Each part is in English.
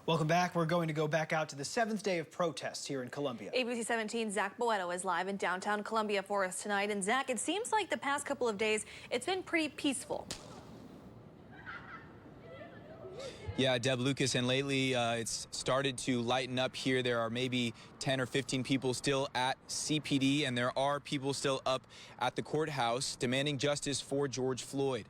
Welcome back. We're going to go back out to the 7th day of protests here in Columbia. ABC 17's Zach Boetto is live in downtown Columbia for us tonight. And Zach, it seems like the past couple of days, it's been pretty peaceful. Yeah, Deb, Lucas, and lately it's started to lighten up here. There are maybe 10 or 15 people still at CPD, and there are people still up at the courthouse demanding justice for George Floyd.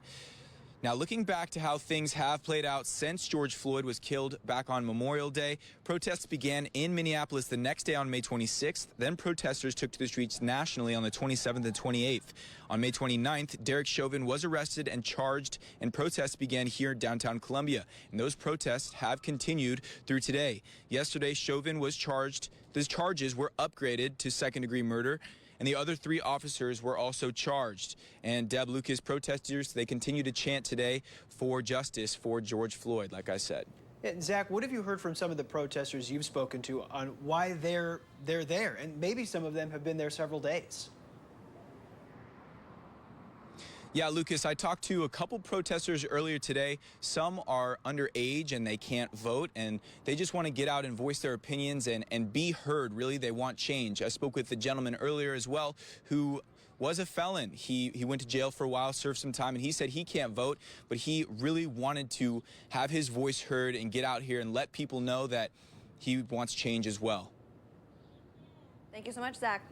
Now, looking back to how things have played out since George Floyd was killed back on Memorial Day, protests began in Minneapolis the next day on May 26th. Then protesters took to the streets nationally on the 27th and 28th. On May 29th, Derek Chauvin was arrested and charged, and protests began here in downtown Columbia. And those protests have continued through today. Yesterday, Chauvin was charged. Those charges were upgraded to second-degree murder, and the other 3 officers were also charged. And Deb, Lucas, protesters, they continue to chant today for justice for George Floyd, like I said. And Zach, what have you heard from some of the protesters you've spoken to on why they're there? And maybe some of them have been there several days. Yeah, Lucas, I talked to a couple protesters earlier today. Some are underage and they can't vote, and they just want to get out and voice their opinions and be heard. Really, they want change. I spoke with the gentleman earlier as well who was a felon. He went to jail for a while, served some time, and he said he can't vote, but he really wanted to have his voice heard and get out here and let people know that he wants change as well. Thank you so much, Zach.